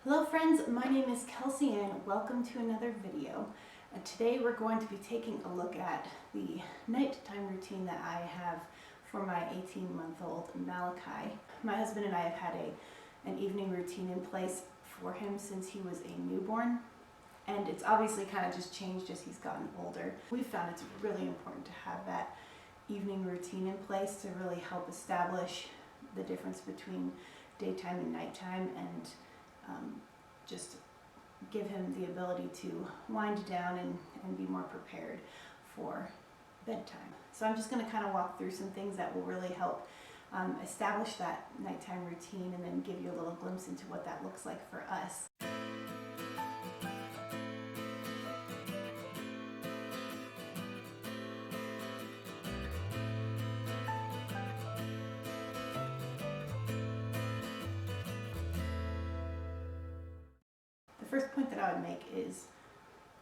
Hello friends, my name is Kelsey and welcome to another video. Today we're going to be taking a look at the nighttime routine that I have for my 18-month-old Malachi. My husband and I have had an evening routine in place for him since he was a newborn, and it's obviously kind of just changed as he's gotten older. We've found it's really important to have that evening routine in place to really help establish the difference between daytime and nighttime, and just give him the ability to wind down and be more prepared for bedtime. So I'm just going to kind of walk through some things that will really help establish that nighttime routine, and then give you a little glimpse into what that looks like for us. The first point that I would make is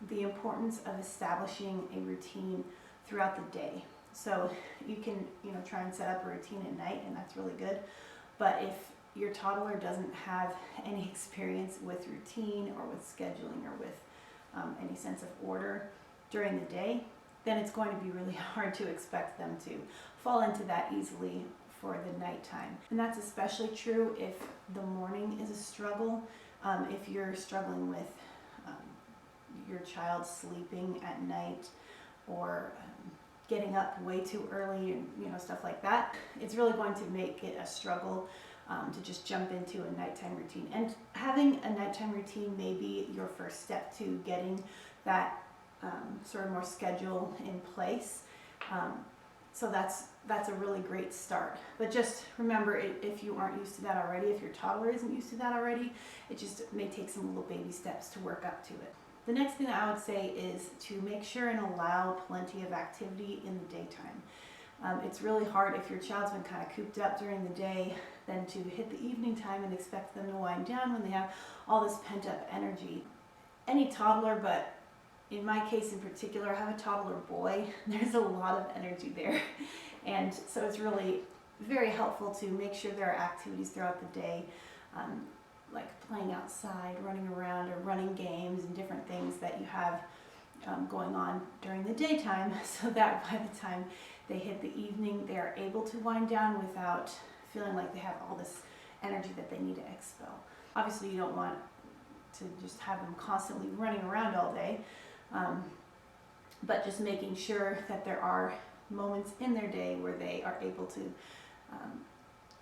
the importance of establishing a routine throughout the day. So you can, try and set up a routine at night, and that's really good. But if your toddler doesn't have any experience with routine or with scheduling or with any sense of order during the day, then it's going to be really hard to expect them to fall into that easily for the nighttime. And that's especially true if the morning is a struggle. If you're struggling with your child sleeping at night, or getting up way too early, and stuff like that, it's really going to make it a struggle to just jump into a nighttime routine. And having a nighttime routine may be your first step to getting that sort of more schedule in place. So that's a really great start. But just remember, if you aren't used to that already, if your toddler isn't used to that already, it just may take some little baby steps to work up to it. The next thing that I would say is to make sure and allow plenty of activity in the daytime. It's really hard if your child's been kind of cooped up during the day, then to hit the evening time and expect them to wind down when they have all this pent up energy. Any toddler, but in my case in particular, I have a toddler boy. There's a lot of energy there. And so it's really very helpful to make sure there are activities throughout the day, like playing outside, running around, or running games and different things that you have going on during the daytime, so that by the time they hit the evening, they are able to wind down without feeling like they have all this energy that they need to expel. Obviously, you don't want to just have them constantly running around all day, but just making sure that there are moments in their day where they are able to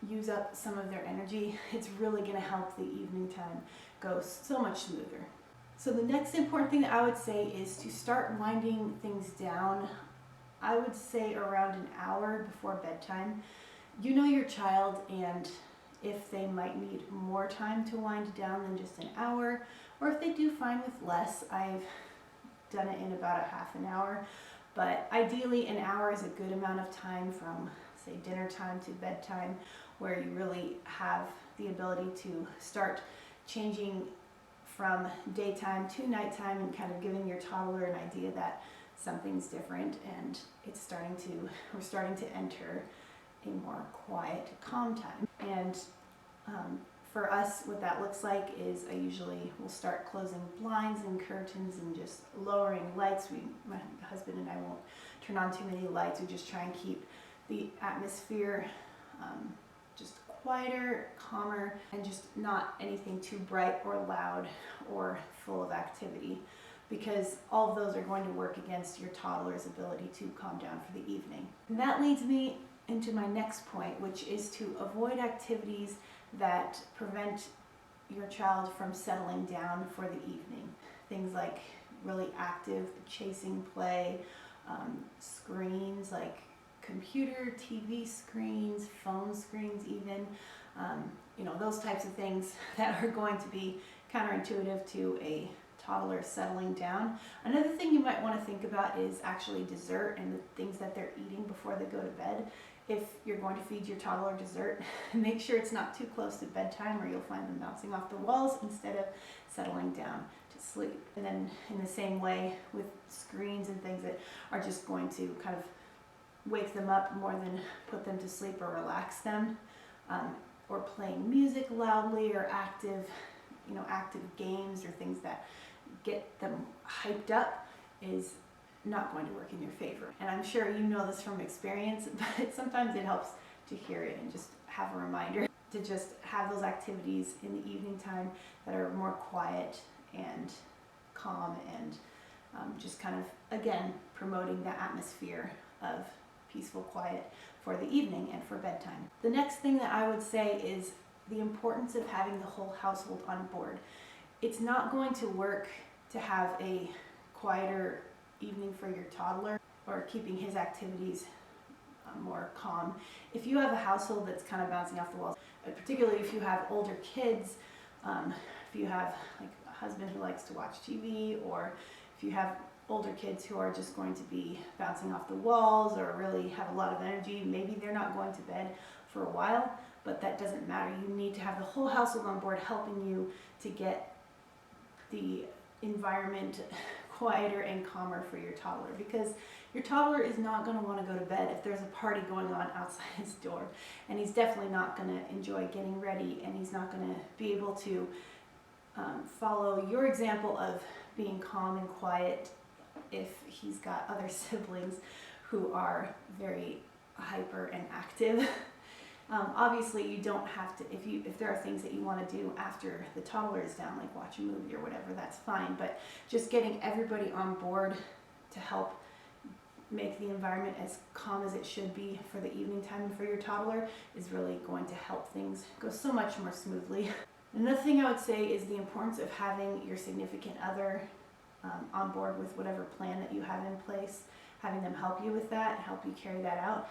use up some of their energy. It's really going to help the evening time go so much smoother. So the next important thing that I would say is to start winding things down. I would say around an hour before bedtime. You know your child, and if they might need more time to wind down than just an hour, or if they do fine with less. I've done it in about a half an hour, but ideally an hour is a good amount of time from, say, dinner time to bedtime, where you really have the ability to start changing from daytime to nighttime, and kind of giving your toddler an idea that something's different, and we're starting to enter a more quiet, calm time. And for us, what that looks like is I usually will start closing blinds and curtains and just lowering lights. My husband and I won't turn on too many lights. We just try and keep the atmosphere just quieter, calmer, and just not anything too bright or loud or full of activity, because all of those are going to work against your toddler's ability to calm down for the evening. And that leads me into my next point, which is to avoid activities that prevent your child from settling down for the evening. Things like really active chasing play, screens like computer, TV screens, phone screens even, those types of things that are going to be counterintuitive to a toddler settling down. Another thing you might want to think about is actually dessert and the things that they're eating before they go to bed. If you're going to feed your toddler dessert, make sure it's not too close to bedtime, or you'll find them bouncing off the walls instead of settling down to sleep. And then in the same way with screens and things that are just going to kind of wake them up more than put them to sleep or relax them, or playing music loudly or active active games or things that get them hyped up is not going to work in your favor. And I'm sure you know this from experience, but sometimes it helps to hear it and just have a reminder to just have those activities in the evening time that are more quiet and calm and just kind of, again, promoting the atmosphere of peaceful quiet for the evening and for bedtime. The next thing that I would say is the importance of having the whole household on board. It's not going to work to have a quieter evening for your toddler or keeping his activities more calm if you have a household that's kind of bouncing off the walls, particularly if you have older kids, if you have like a husband who likes to watch TV, or if you have older kids who are just going to be bouncing off the walls or really have a lot of energy. Maybe they're not going to bed for a while, but that doesn't matter. You need to have the whole household on board helping you to get the environment quieter and calmer for your toddler, because your toddler is not going to want to go to bed if there's a party going on outside his door, and he's definitely not going to enjoy getting ready, and he's not going to be able to follow your example of being calm and quiet if he's got other siblings who are very hyper and active. Obviously you don't have to, if there are things that you want to do after the toddler is down, like watch a movie or whatever, that's fine, but just getting everybody on board to help make the environment as calm as it should be for the evening time for your toddler is really going to help things go so much more smoothly. Another thing I would say is the importance of having your significant other on board with whatever plan that you have in place, having them help you with that, help you carry that out.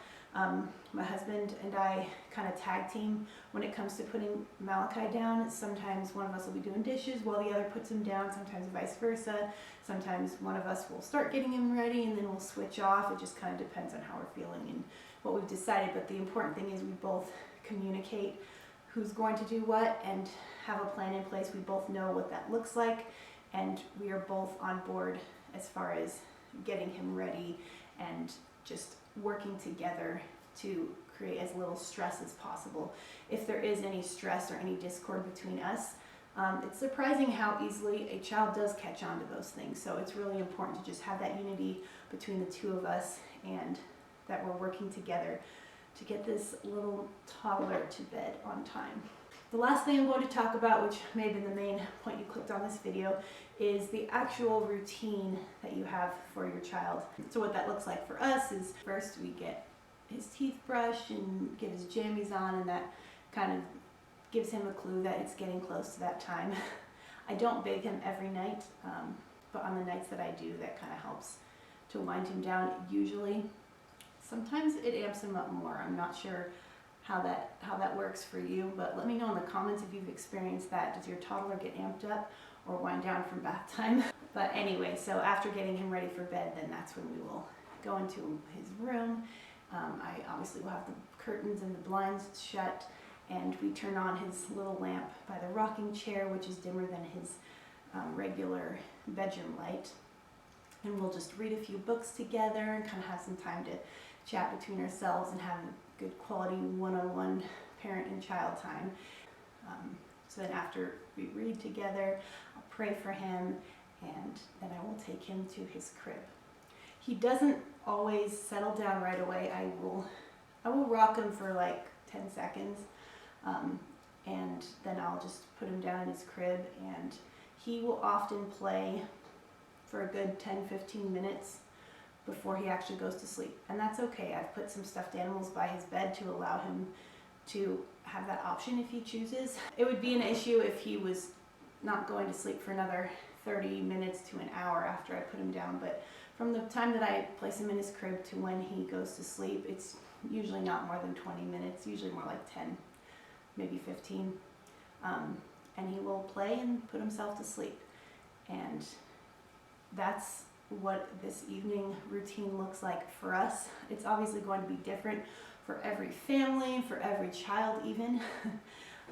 My husband and I kind of tag team when it comes to putting Malachi down. Sometimes one of us will be doing dishes while the other puts him down, sometimes vice versa. Sometimes one of us will start getting him ready and then we'll switch off. It just kind of depends on how we're feeling and what we've decided, but the important thing is we both communicate who's going to do what and have a plan in place. We both know what that looks like, and we are both on board as far as getting him ready and just working together to create as little stress as possible. If there is any stress or any discord between us, it's surprising how easily a child does catch on to those things. So it's really important to just have that unity between the two of us and that we're working together to get this little toddler to bed on time. The last thing I'm going to talk about, which may have been the main point you clicked on this video, is the actual routine that you have for your child. So what that looks like for us is first we get his teeth brushed and get his jammies on, and that kind of gives him a clue that it's getting close to that time. I don't bathe him every night, but on the nights that I do, that kind of helps to wind him down usually. Sometimes it amps him up more. I'm not sure how that works for you, but let me know in the comments if you've experienced that. Does your toddler get amped up or wind down from bath time? But anyway, so after getting him ready for bed, then that's when we will go into his room. I obviously will have the curtains and the blinds shut, and we turn on his little lamp by the rocking chair, which is dimmer than his regular bedroom light. And we'll just read a few books together and kind of have some time to chat between ourselves and have good quality one-on-one parent and child time. So then after we read together, I'll pray for him, and then I will take him to his crib. He doesn't always settle down right away. I will rock him for like 10 seconds, and then I'll just put him down in his crib, and he will often play for a good 10-15 minutes before he actually goes to sleep. And that's okay. I've put some stuffed animals by his bed to allow him to have that option if he chooses. It would be an issue if he was not going to sleep for another 30 minutes to an hour after I put him down, but from the time that I place him in his crib to when he goes to sleep, it's usually not more than 20 minutes, usually more like 10, maybe 15. And he will play and put himself to sleep. And that's what this evening routine looks like for us. It's obviously going to be different for every family, for every child even.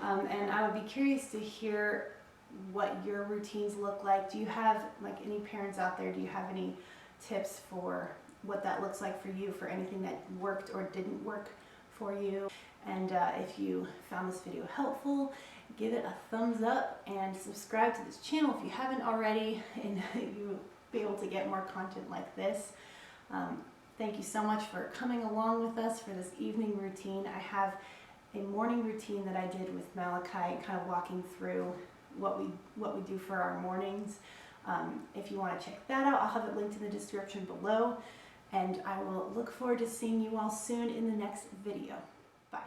And I would be curious to hear what your routines look like. Do you have, like, any parents out there, do you have any tips for what that looks like for you, for anything that worked or didn't work for you? And if you found this video helpful, give it a thumbs up and subscribe to this channel if you haven't already, and you'll be able to get more content like this. Thank you so much for coming along with us for this evening routine. I have a morning routine that I did with Malachi, kind of walking through what we do for our mornings. If you want to check that out, I'll have it linked in the description below, and I will look forward to seeing you all soon in the next video. Bye.